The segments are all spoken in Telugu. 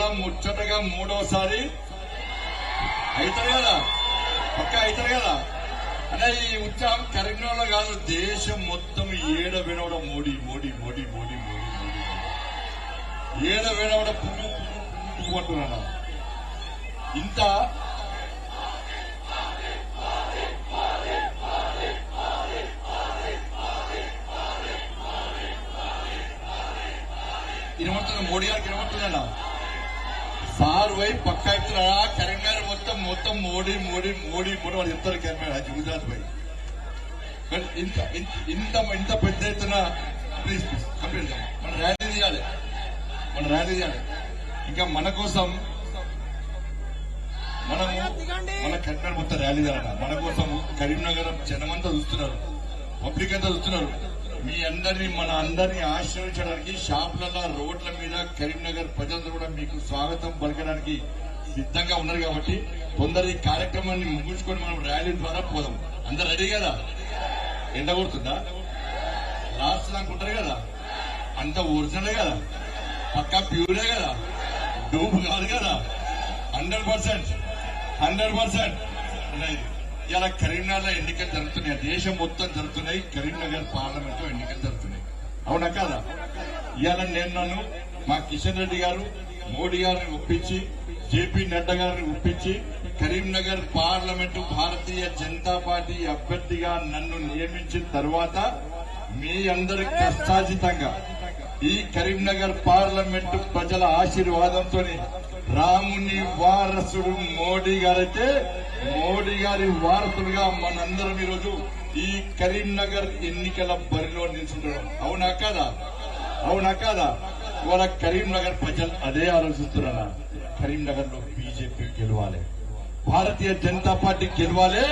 మళ్ళా ముచ్చటగా మూడోసారి అవుతారు కదా, పక్క అవుతారు కదా. అంటే ఈ ఉత్సాహం కరీంనగర్లో కాదు, దేశం మొత్తం ఏడ వినవడం మోడీ మోడీ మోడీ మోడీ మోడీ మోడీ ఏడ వినవడం పువ్వు పువ్వు పువ్వు అంటున్నా. ఇంత వినబడుతున్నా, మోడీ గారికి వినబడుతుందన్నా. సార్ వైపు పక్క చెప్తున్నారా, కరీంనగర్ మొత్తం మొత్తం మోడీ మోడీ మోడీ మోడీ వాళ్ళు చెప్తారు కరీంనగర్ గుజరాత్ పై. ఇంత ఇంత ఇంత పెద్ద ఎత్తున ప్లీజ్ ప్లీజ్ కంప్లీట్ మనం ర్యాలీ చేయాలి, మనం ర్యాలీ చేయాలి. ఇంకా మన కోసం మనము మన కరీంనగర్ మొత్తం ర్యాలీ చేయాలన్న. మన కోసం కరీంనగర్ జనమంతా చూస్తున్నారు, పబ్లిక్ అంతా చూస్తున్నారు. మీ అందరినీ మన అందరినీ ఆశ్రయించడానికి షాపులలో రోడ్ల మీద కరీంనగర్ ప్రజలందరూ కూడా మీకు స్వాగతం పలకడానికి సిద్ధంగా ఉన్నారు. కాబట్టి తొందర ఈ కార్యక్రమాన్ని ముగించుకొని మనం ర్యాలీ ద్వారా పోదాం. అందరు రెడీ కదా? ఎండ కొడుతుందా? లాస్ట్ అనుకుంటారు కదా, అంత ఒరిజినల్ కదా, పక్కా ప్యూరే కదా, డూబ్ కాదు కదా, 100% 100%. ఇలా కరీంనగర్ లో ఎన్నికలు జరుగుతున్నాయి, దేశం మొత్తం జరుగుతున్నాయి, కరీంనగర్ పార్లమెంట్ లో ఎన్నికలు జరుగుతున్నాయి. అవునా కదా? ఇవాళ నన్ను మా కిషన్ రెడ్డి గారు మోడీ గారిని ఒప్పించి, జేపీ నడ్డా గారిని ఒప్పించి కరీంనగర్ పార్లమెంటు భారతీయ జనతా పార్టీ అభ్యర్థిగా నన్ను నియమించిన తర్వాత మీ అందరి కష్టాజితంగా ఈ కరీంనగర్ పార్లమెంటు ప్రజల ఆశీర్వాదంతో రాముని వారసుడు మోడీ గారైతే, మోడీ గారి వారసులుగా మనందరం ఈరోజు ఈ కరీంనగర్ ఎన్నికల బరిలో నిల్చుంటున్నాం. అవునా కాదా? అవునా కాదా? ఇవాళ కరీంనగర్ ప్రజలు అదే ఆలోచిస్తున్నారా, కరీంనగర్ లో బీజేపీ గెలవాలి, భారతీయ జనతా పార్టీ గెలవాలి.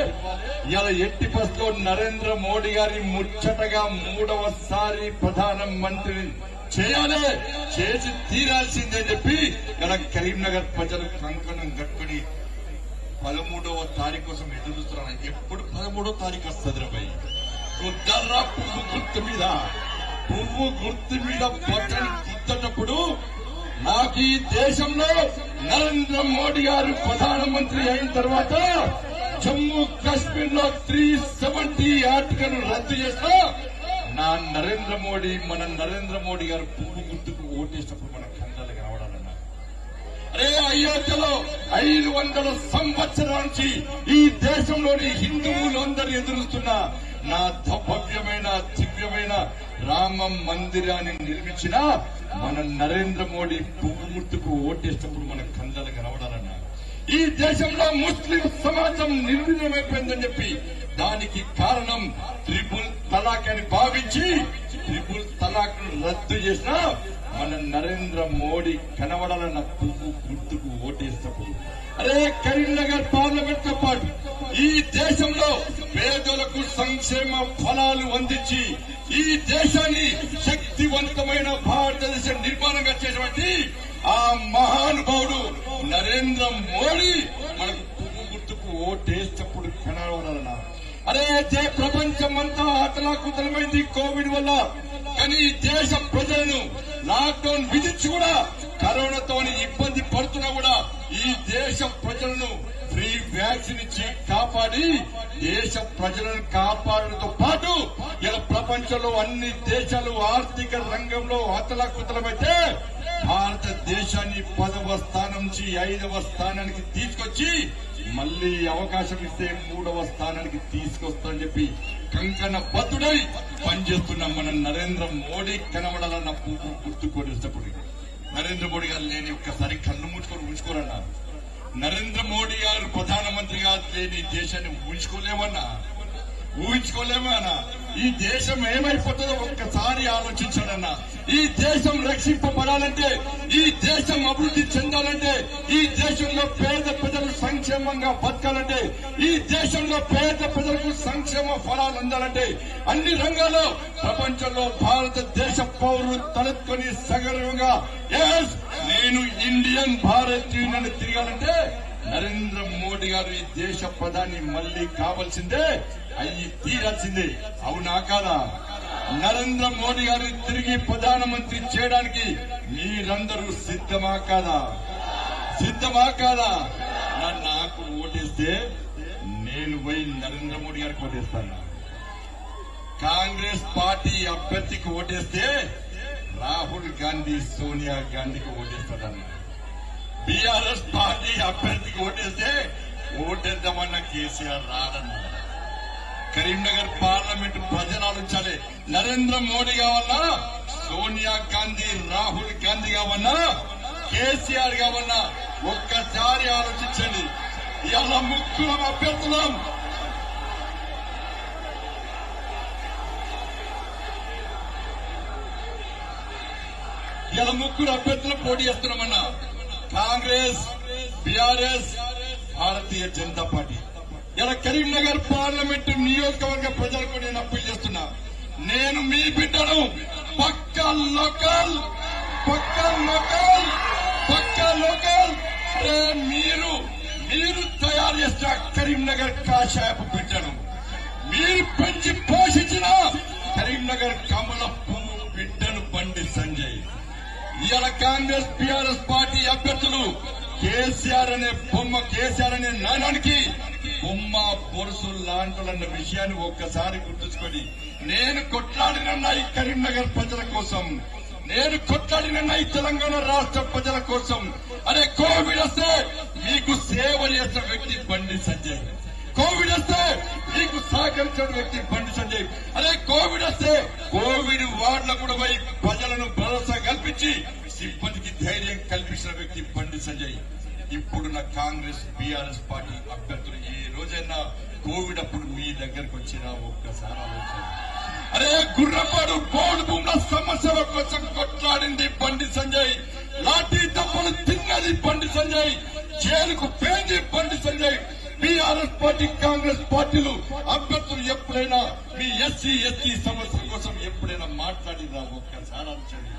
ఇవాళ ఎట్టి పరిస్థితుల్లో నరేంద్ర మోడీ గారి ముచ్చటగా 3వసారి ప్రధానమంత్రిని చేయాలి, చేసి తీరాల్సిందే చెప్పి ఇలా కరీంనగర్ ప్రజలు కంకణం కట్టుకుని 13వ తారీఖు కోసం ఎదురు చూస్తున్నాను. ఎప్పుడు 13వ తారీఖు వస్తుంది రబాయి? గుద్దర్రా పువ్వు గుర్తు మీద, పువ్వు గుర్తు మీద బట్టలు గుద్దటప్పుడు నాకు ఈ దేశంలో నరేంద్ర మోడీ గారు ప్రధానమంత్రి అయిన తర్వాత జమ్మూ కాశ్మీర్ లో 370 ఆర్టికల్ రద్దు చేస్తా. నా నరేంద్ర మోడీ, మన నరేంద్ర మోడీ గారు పువ్వు గుర్తుకు ఓటేసినప్పుడు మన కళ్ళకి రావడాలన్నా. అరే అయోధ్యలో 500 సంవత్సరాల నుంచి ఈ దేశంలోని హిందువులందరూ ఎదురుస్తున్న నా భవ్యమైన దివ్యమైన రామ మందిరాన్ని నిర్మించిన మన నరేంద్ర మోడీ పువ్వు గుర్తుకు ఓటేసినప్పుడు మన కళ్ళకి రావడాలన్నా. ఈ దేశంలో ముస్లిం సమాజం నిర్వీర్యమైపోయిందని చెప్పి దానికి కారణం ట్రిపుల్ తలాక్ అని భావించి ట్రిపుల్ తలాక్ రద్దు చేసిన మన నరేంద్ర మోడీ కనబడాలన్న పువ్వు గుర్తుకు ఓటేసినప్పుడు. అరే కరీంనగర్ పార్లమెంట్ తో పాటు ఈ దేశంలో పేదలకు సంక్షేమ ఫలాలు అందించి ఈ దేశాన్ని శక్తివంతమైన భారతదేశ నిర్మాణంగా చేసినటువంటి ఆ మహానుభావుడు నరేంద్ర మోడీ మనకు పువ్వు గుర్తుకు ఓటేసినప్పుడు కనబడాలన్నా. అరే ప్రపంచం అంతా అతలాకుతలమైంది కోవిడ్ వల్ల, కానీ దేశ ప్రజలను లాక్డౌన్ విధించి కూడా కరోనాతో ఇబ్బంది పడుతున్నా కూడా ఈ దేశ ప్రజలను ఫ్రీ వ్యాక్సిన్ ఇచ్చి కాపాడి దేశ ప్రజలను కాపాడడంతో పాటు ఇలా ప్రపంచంలో అన్ని దేశాలు ఆర్థిక రంగంలో అతలాకుతలమైతే భారతదేశాన్ని 10వ స్థానం నుంచి 5వ స్థానానికి తీసుకొచ్చి మళ్లీ అవకాశం ఇస్తే 3వ స్థానానికి తీసుకొస్తానని చెప్పి కంకణ బద్దుడై పనిచేస్తున్న మన నరేంద్ర మోడీ కనబడాలన్న పువ్వు గుర్తుకొనేటప్పుడు నరేంద్ర మోడీ గారు లేని ఒక్కసారి కన్ను ముట్టుకొని ఉంచుకోరన్నారు. నరేంద్ర మోడీ గారు ప్రధానమంత్రిగా లేని దేశాన్ని ఊహించుకోలేమన్నా. ఈ దేశం ఏమైపోతుందో ఒక్కసారి ఆలోచించాడన్నా. ఈ దేశం రక్షింపబడాలంటే, ఈ దేశం అభివృద్ధి చెందాలంటే, ఈ దేశంలో పేద ప్రజలు సంక్షేమంగా బతకాలంటే, ఈ దేశంలో పేద ప్రజలకు సంక్షేమ ఫలాలు అందాలంటే అన్ని రంగాల్లో ప్రపంచంలో భారతదేశ పౌరులు తలెత్తుకొని సగర్వంగా నేను ఇండియన్ భారతీయుని తిరగాలంటే నరేంద్ర మోడీ గారు ఈ దేశ ప్రధాని మళ్లీ కావాల్సిందే, అయ్యి తీరాల్సిందే. అవునా కాదా? నరేంద్ర మోడీ గారిని తిరిగి ప్రధానమంత్రి చేయడానికి మీరందరూ సిద్ధమా కాదా? సిద్ధమా కాదా? నాకు ఓటేస్తే నేను పోయి నరేంద్ర మోడీ గారికి ఓటేస్తాను. కాంగ్రెస్ పార్టీ అభ్యర్థికి ఓటేస్తే రాహుల్ గాంధీ సోనియా గాంధీకి ఓటేస్తాడన్న. బీఆర్ఎస్ పార్టీ అభ్యర్థికి ఓటేస్తే ఓటేద్దామన్న కేసీఆర్ రాడన్న. కరీంనగర్ పార్లమెంట్ ప్రజలు ఆలోచించాలి. నరేంద్ర మోడీ కావన్నా, సోనియా గాంధీ, రాహుల్ గాంధీ కావన్నా, కేసీఆర్ కావన్నా ఒక్కసారి ఆలోచించండి. ఇలా ముగ్గురం అభ్యర్థులం. ఇలా ముగ్గురు అభ్యర్థులు పోటీ చేస్తున్నామన్నా. Congress, BRS, Bharatiya Janata party. ఇలా కరీంనగర్ పార్లమెంట్ నియోజకవర్గ ప్రజలకు నేను అప్పీల్ చేస్తున్నా. నేను మీ బిడ్డను పక్కా లోకల్, పక్కా లోకల్, పక్కా లోకల్. మీరు తయారు చేసిన కరీంనగర్ కాషాయపు బిడ్డను, మీరు పెంచి పోషించిన కరీంనగర్ కమల పువ్వు బిడ్డను బండి సంజయ్. ఇవాళ కాంగ్రెస్, బీఆర్ఎస్ పార్టీ అభ్యర్థులు కేసీఆర్ అనే బొమ్మ, కేసీఆర్ అనే నాయనానికి బొమ్మ పొరుసు లాంటులన్న విషయాన్ని ఒక్కసారి గుర్తుంచుకొని, నేను కొట్లాడినన్నా ఈ కరీంనగర్ ప్రజల కోసం, నేను కొట్లాడినన్నా ఈ తెలంగాణ రాష్ట్ర ప్రజల కోసం. అరే కోవిడ్ వస్తే మీకు సేవ చేసిన వ్యక్తి బండి సంజయ్. కోవిడ్ వస్తే మీకు సహకరించిన వ్యక్తి బండి సంజయ్. అదే కోవిడ్ వస్తే కోవిడ్ వార్డులకు కూడా పోయి ప్రజలను భరోసా కల్పించి సిబ్బందికి ధైర్యం కల్పించిన వ్యక్తి బండి సంజయ్. ఇప్పుడున్న కాంగ్రెస్, బీఆర్ఎస్ పార్టీ అభ్యర్థులు ఏ రోజైనా కోవిడ్ అప్పుడు మీ దగ్గరకు వచ్చినా ఒక్కసారి ఆలోచించారు. అరే గుర్రపాడు బోర్డు భూముల సమస్యల కోసం కొట్లాడింది బండి సంజయ్. లాఠీ దెబ్బలు తిన్నది బండి సంజయ్. జైలుకు పోయింది బండి సంజయ్. బీఆర్ఎస్ పార్టీ, కాంగ్రెస్ పార్టీలు అభ్యర్థులు ఎప్పుడైనా మీ ఎస్సీ ఎస్టీ సమస్యల కోసం ఎప్పుడైనా మాట్లాడినా ఒక్కసారి ఆలోచించండి.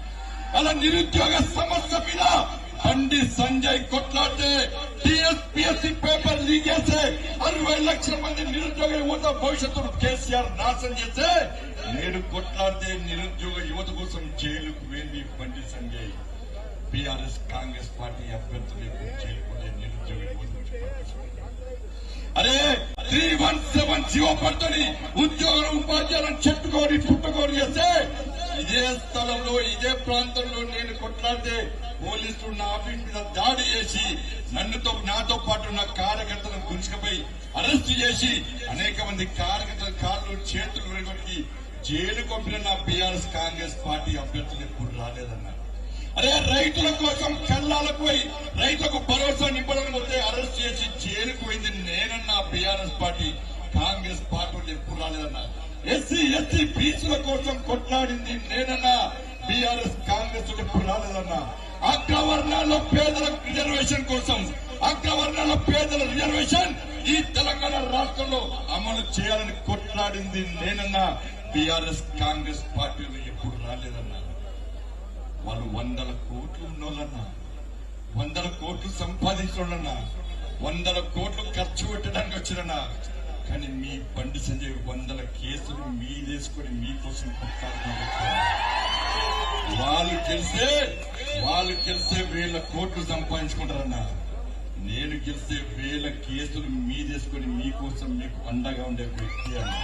అలా నిరుద్యోగ సమస్య మీద బండి సంజయ్ కొట్లాడితే టీఎస్పీఎస్సీ పేపర్ లీక్ చేస్తే 60 లక్షల మంది నిరుద్యోగ యువత భవిష్యత్తును కేసీఆర్ నాశనం చేస్తే, నేను కొట్లాడితే నిరుద్యోగ యువత కోసం జైలుకు వెళ్ళి బండి సంజయ్. బీఆర్ఎస్, కాంగ్రెస్ పార్టీ అభ్యర్థులు జైలుకునే నిరుద్యోగ యువత. అరే 317 జీవో పడుతుంది. ఉద్యోగులు, ఉపాధ్యాయులను చెట్టుకోని పుట్టుకోని చేస్తే ఇదే స్థలంలో, ఇదే ప్రాంతంలో నేను కొట్లాడితే పోలీసులు నా ఆఫీస్ మీద దాడి చేసి నాతో పాటు నా కార్యకర్తలను గుంజుకుపోయి అరెస్ట్ చేసి అనేక మంది కార్యకర్తల కాళ్ళు, చేతులు విరగొట్టి జైలు పంపిన నా బీఆర్ఎస్, కాంగ్రెస్ పార్టీ అభ్యర్థులు ఎప్పుడు రాలేదన్నారు. అరే రైతుల కోసం కళ్ళాలకు పోయి రైతులకు భరోసా నింపడం పోతే అరెస్ట్ చేసి జైలుకు పోయింది నేనన్నా బీఆర్ఎస్ పార్టీ, కాంగ్రెస్ పార్టీ ఎప్పుడు రాలేదన్నా. ఎస్సీ ఎస్టీ బీసీల కోసం కొట్లాడింది నేనన్నా బీఆర్ఎస్, కాంగ్రెస్ ఎప్పుడు రాలేదన్నా. అగ్రవర్ణాల్లో పేదల రిజర్వేషన్ కోసం, అగ్రవర్ణాల పేదల రిజర్వేషన్ ఈ తెలంగాణ రాష్ట్రంలో అమలు చేయాలని కొట్లాడింది నేనన్నా బీఆర్ఎస్, కాంగ్రెస్ పార్టీలు ఎప్పుడు రాలేదన్నా. వాళ్ళు 100 కోట్లు ఉన్నోళ్ళన్నా, 100 కోట్లు సంపాదించోళ్ళన్నా, 100 కోట్లు ఖర్చు పెట్టడానికి వచ్చిరన్నా. కానీ మీ బండి సంజయ్ 100 కేసులు మీదేసుకుని మీకోసం వాళ్ళు గెలిస్తే 1000 కోట్లు సంపాదించుకుంటారన్నా. నేను గెలిస్తే 1000 కేసులు మీదేసుకుని మీకోసం మీకు అండగా ఉండే వ్యక్తి అన్నా.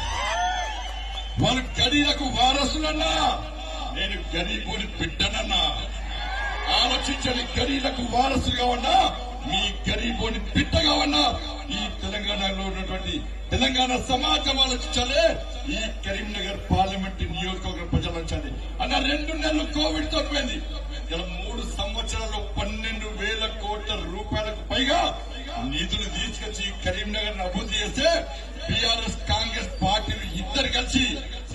వాళ్ళు గడిలకు వారసులన్నా, నేను గరీబుని బిడ్డనన్నా. ఆలోచించని గరీలకు వారసుగా ఉన్నా, మీ గరీబుని బిడ్డగా ఉన్నా ఈ తెలంగాణలో ఉన్నటువంటి తెలంగాణ సమాజం ఆలోచించాలి. ఈ కరీంనగర్ పార్లమెంట్ నియోజకవర్గ ప్రజలు వచ్చాలి అన్న. 2 నెలలు కోవిడ్ తో పోయింది. ఇలా 3 సంవత్సరాల్లో 12,000 కోట్ల రూపాయలకు పైగా నిధులు తీసుకొచ్చి కరీంనగర్ అభివృద్ధి చేస్తే బీఆర్ఎస్, కాంగ్రెస్ పార్టీలు ఇద్దరు కలిసి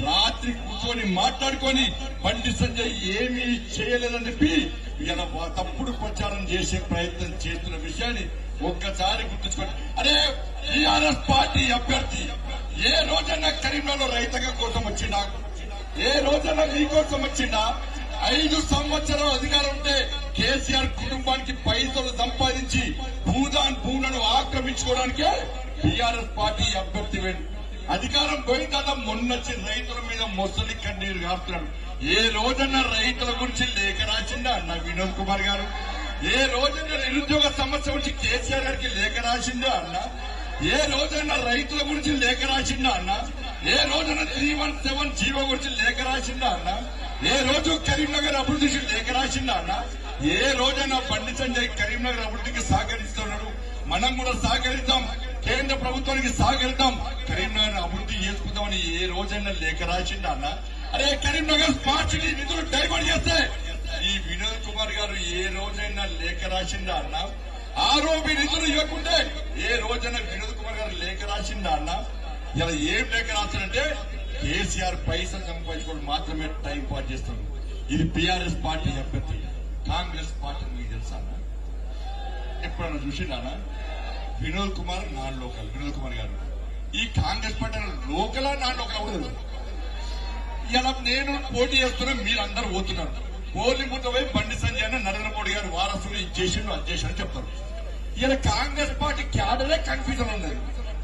రాత్రి కూర్చొని మాట్లాడుకొని బండి సంజయ్ ఏమీ చేయలేదని చెప్పి ఇలా తప్పుడు ప్రచారం చేసే ప్రయత్నం చేస్తున్న విషయాన్ని ఒక్కసారి గుర్తుంచుకోండి. అరే టీఆర్ఎస్ పార్టీ అభ్యర్థి ఏ రోజన్నా కరీంనగర్లో రైతాంగం కోసం వచ్చిందా? ఏ రోజన్నా మీకోసం వచ్చిందా? 5 సంవత్సరాల అధికారం ఉంటే కేసీఆర్ కుటుంబానికి పైసలు సంపాదించి భూములను ఆక్రమించుకోవడానికే టీఆర్ఎస్ పార్టీ అభ్యర్థి అధికారం పోయిన తర్వాత మొన్నొచ్చి రైతుల మీద మొసలి కన్నీరు కాపుతున్నాడు. ఏ రోజన్నా రైతుల గురించి లేఖ రాసిందా అన్న వినోద్ కుమార్ గారు? ఏ రోజైనా నిరుద్యోగ సమస్య గురించి కేసీఆర్ గారికి లేఖ రాసిందా అన్న? ఏ రోజైనా రైతుల గురించి లేఖ రాసిందా అన్న? ఏ రోజైనా 317 జీవో గురించి లేఖ రాసిందా అన్న? ఏ రోజు కరీంనగర్ అభివృద్ధికి లేఖ రాసిందా అన్న? ఏ రోజైనా బండి సంజయ్ కరీంనగర్ అభివృద్ధికి సహకరిస్తున్నాడు, మనం కూడా సహకరిద్దాం, కేంద్ర ప్రభుత్వానికి సహకరిద్దాం, కరీంనగర్ అభివృద్ధి చేసుకుందామని ఏ రోజైనా లేఖ రాసిందా అన్న? అరే కరీంనగర్ స్మార్ట్ సిటీ నిధులు డైవర్ట్ చేస్తే ఈ వినోద్ కుమార్ గారు ఏ రోజైనా లేఖ రాసిందా అన్న? ఆరోపి నిధులు ఇవ్వకుంటే ఏ రోజైనా వినోద్ కుమార్ గారు లేఖ రాసిందా అన్న? ఇలా ఏం లేఖ రాస్తారంటే కేసీఆర్ పైసలు సంపాదించుకోవడం మాత్రమే టైం పాస్ చేస్తాడు. ఇది బీఆర్ఎస్ పార్టీ అభ్యర్థి. కాంగ్రెస్ పార్టీ మీకు తెలుసా అన్న? ఎప్పుడన్నా చూసిండానా? Vinod Kumar non local. వినోద్ కుమార్ గారు ఈ కాంగ్రెస్ పార్టీ లోకలా నాన్ లోకల్ కూడా ఇలా నేను పోటీ చేస్తున్నా, మీరందరూ పోతున్నారు. పోలింగ్ బూత్ పోయి బండి సంజయ్ నరేంద్ర మోడీ గారు వారసులు ఇచ్చేసిండు అధ్యక్షుడు చెప్తారు. ఇలా కాంగ్రెస్ పార్టీ క్యాడరే కన్ఫ్యూజన్ ఉన్నది.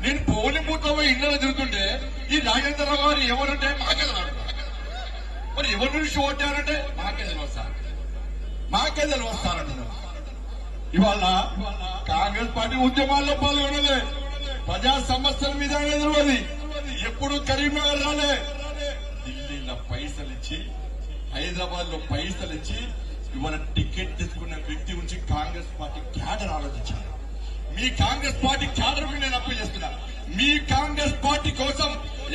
నేను పోలింగ్ బూత్ పోయి ఇంట్లో తిరుగుతుంటే ఈ రాజేంద్రరావు గారు ఎవరంటే మాకే తెలియదు, మరి ఎవరి నుంచి ఓటారంటే మాకే తెలియదు సార్, మాకే తెలియదు సార్ అంటున్నారు. ఇవాళ కాంగ్రెస్ పార్టీ ఉద్యమాల్లో పాల్గొనలే, ప్రజా సమస్యల మీద తెలియదు, ఎప్పుడు కరీంనగర్ రాలే. ఢిల్లీలో పైసలు ఇచ్చి, హైదరాబాద్ లో పైసలు ఇచ్చి ఇవాళ టికెట్ తీసుకున్న వ్యక్తి గురించి కాంగ్రెస్ పార్టీ క్యాడర్ ఆలోచించారు. మీ కాంగ్రెస్ పార్టీ క్యాడర్ మీద నేను అప్పీల్ చేస్తున్నా. మీ కాంగ్రెస్ పార్టీ కోసం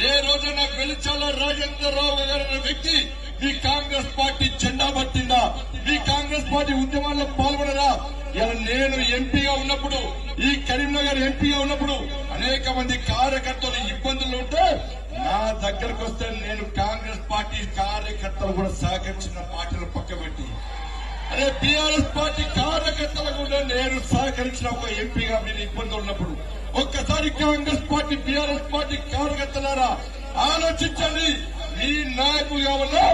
ఏ రోజైనా వెలిచాల రాజేంద్రరావు గారు అనే వ్యక్తి మీ కాంగ్రెస్ పార్టీ జెండా పట్టిందా? మీ కాంగ్రెస్ పార్టీ ఉద్యమాల్లో పాల్గొనరా? ఇలా నేను ఎంపీగా ఉన్నప్పుడు, ఈ కరీంనగర్ ఎంపీగా ఉన్నప్పుడు అనేక మంది కార్యకర్తలు ఇబ్బందులు ఉంటే నా దగ్గరకు వస్తే నేను కాంగ్రెస్ పార్టీ కార్యకర్తలు కూడా సహకరించిన పార్టీలు పక్కబెట్టి, అదే బీఆర్ఎస్ పార్టీ కార్యకర్తలు కూడా నేను సహకరించిన ఒక ఎంపీగా మీరు ఇబ్బందులు ఉన్నప్పుడు ఒక్కసారి కాంగ్రెస్ పార్టీ బీఆర్ఎస్ పార్టీ కార్యకర్తలారా ఆలోచించండి. మీ నాయకులు కావాలా,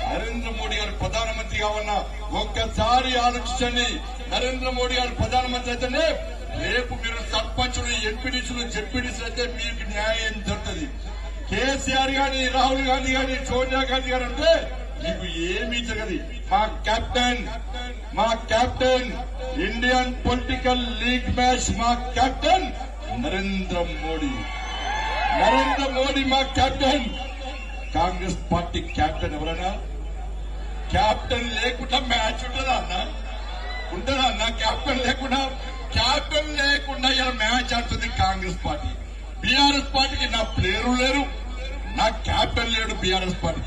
నరేంద్ర మోడీ గారు ప్రధానమంత్రి కావాలన్నా ఒక్కసారి ఆలోచించండి. నరేంద్ర మోడీ గారు ప్రధానమంత్రి అయితేనే రేపు మీరు సర్పంచులు, ఎంపీడీసీలు, జెడ్పీడీసీలు అయితే మీకు న్యాయం జరుగుతుంది. కేసీఆర్ గాని, రాహుల్ గాంధీ గాని, సోనియా గాంధీ గారు అంటే మీకు ఏమీ జరగదు. మా captain Indian political league match మా కెప్టెన్ నరేంద్ర మోడీ మా కెప్టెన్. కాంగ్రెస్ పార్టీ కెప్టెన్ ఎవరైనా? కెప్టెన్ లేకుండా మ్యాచ్ ఉంటుందా అన్న? ఉంటుందా అన్న? కెప్టెన్ లేకుండా ఇలా మ్యాచ్ ఆడుతుంది కాంగ్రెస్ పార్టీ. బీఆర్ఎస్ పార్టీకి నా ప్లేయరు లేరు, నా కెప్టెన్ లేడు బీఆర్ఎస్ పార్టీ.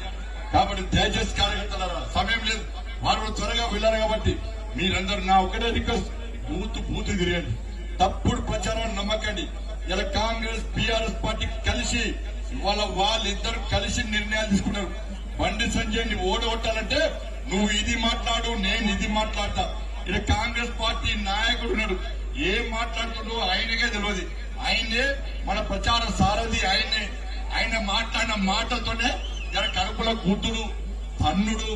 కాబట్టి దయచేసి కార్యకర్తలారా, సమయం లేదు, వారు త్వరగా వెళ్ళారు కాబట్టి మీరందరూ నా ఒకటే రిక్వెస్ట్, బూత్ తిరగండి, తప్పుడు ప్రచారాన్ని నమ్మకండి. ఇలా కాంగ్రెస్ బీఆర్ఎస్ పార్టీ కలిసి ఇవాళ వాళ్ళిద్దరు కలిసి నిర్ణయాలు తీసుకున్నారు. బండి సంజయ్ ని ఓడగొట్టాలంటే నువ్వు ఇది మాట్లాడు, నేను ఇది మాట్లాడతా. ఇలా కాంగ్రెస్ పార్టీ నాయకుడు ఉన్నాడు, ఏం మాట్లాడుతుండో ఆయనకే తెలియదు. ఆయనే మన ప్రచార సారథి, ఆయన మాట్లాడిన మాటలతోనే ఇలా కడుపులో గుద్దుడు, తన్నుడు,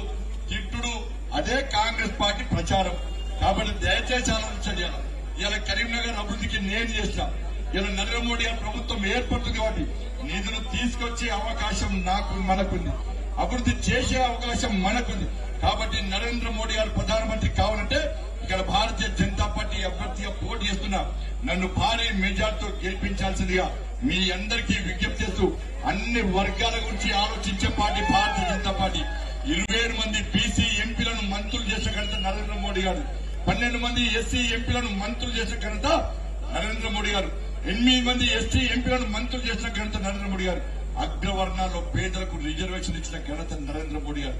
తిట్టుడు, అదే కాంగ్రెస్ పార్టీ ప్రచారం. కాబట్టి దయచేసి ఆలోచించండి. ఇలా కరీంనగర్ అభివృద్ధికి నేను చేస్తా. ఇలా నరేంద్ర మోడీ గారి ప్రభుత్వం ఏర్పడుతుంది కాబట్టి నిధులు తీసుకొచ్చే అవకాశం మనకుంది, అభివృద్ధి చేసే అవకాశం మనకుంది. కాబట్టి నరేంద్ర మోడీ గారు ప్రధానమంత్రి కావాలంటే ఇక్కడ భారతీయ జనతా పార్టీ అభ్యర్థిగా పోటీ చేస్తున్నా, నన్ను భారీ మెజార్టీతో గెలిపించాల్సిందిగా మీ అందరికీ విజ్ఞప్తి చేస్తూ, అన్ని వర్గాల గురించి ఆలోచించే పార్టీ భారతీయ జనతా పార్టీ. 27 మంది బీసీ ఎంపీలను మంత్రులు చేసిన ఘనత నరేంద్ర మోడీ గారు, 12 మంది ఎస్సీ ఎంపీలను మంత్రులు చేసిన ఘనత నరేంద్ర మోడీ గారు, 8 మంది ఎస్టీ ఎంపీలను మంత్రులు చేసిన ఘనత నరేంద్ర మోడీ గారు, అగ్రవర్ణాల్లో పేదలకు రిజర్వేషన్ ఇచ్చిన ఘనత నరేంద్ర మోడీ గారు.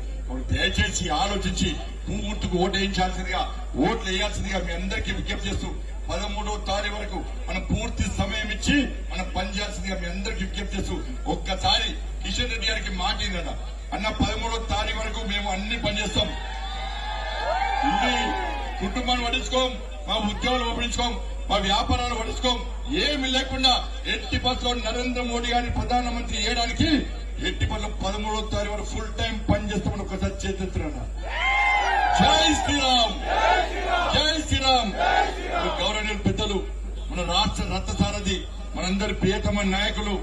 దయచేసి ఆలోచించి పూర్తికి ఓటేయించాల్సిందిగా, ఓట్లు వేయాల్సిందిగా మీ అందరికీ విజ్ఞప్తి చేస్తూ 13వ తారీఖు వరకు మనం పూర్తి సమయం ఇచ్చి మనం పనిచేయాల్సిందిగా మీ అందరికీ విజ్ఞప్తి చేస్తూ, ఒక్కసారి కిషన్ రెడ్డి గారికి మాట ఏంటంట అన్న, 13వ తారీఖు వరకు మేము అన్ని పనిచేస్తాం, ఇంటి కుటుంబాన్ని పట్టించుకోం, మా ఉద్యోగాలు పట్టించుకోం, మా వ్యాపారాలు పట్టించుకోం, ఏమి లేకుండా ఎట్టి బస్సులో నరేంద్ర మోడీ గారిని ప్రధానమంత్రి చేయడానికి ఎట్టి బస్సులో 13వ తారీఖు వరకు ఫుల్ టైం పనిచేస్తామని ఒకసారి చేతున్నా. జై శ్రీరామ్, జై శ్రీరామ్. గౌరవనీయులు పెద్దలు, మన రాష్ట్ర రథసారథి, మనందరి ప్రియతమ నాయకులు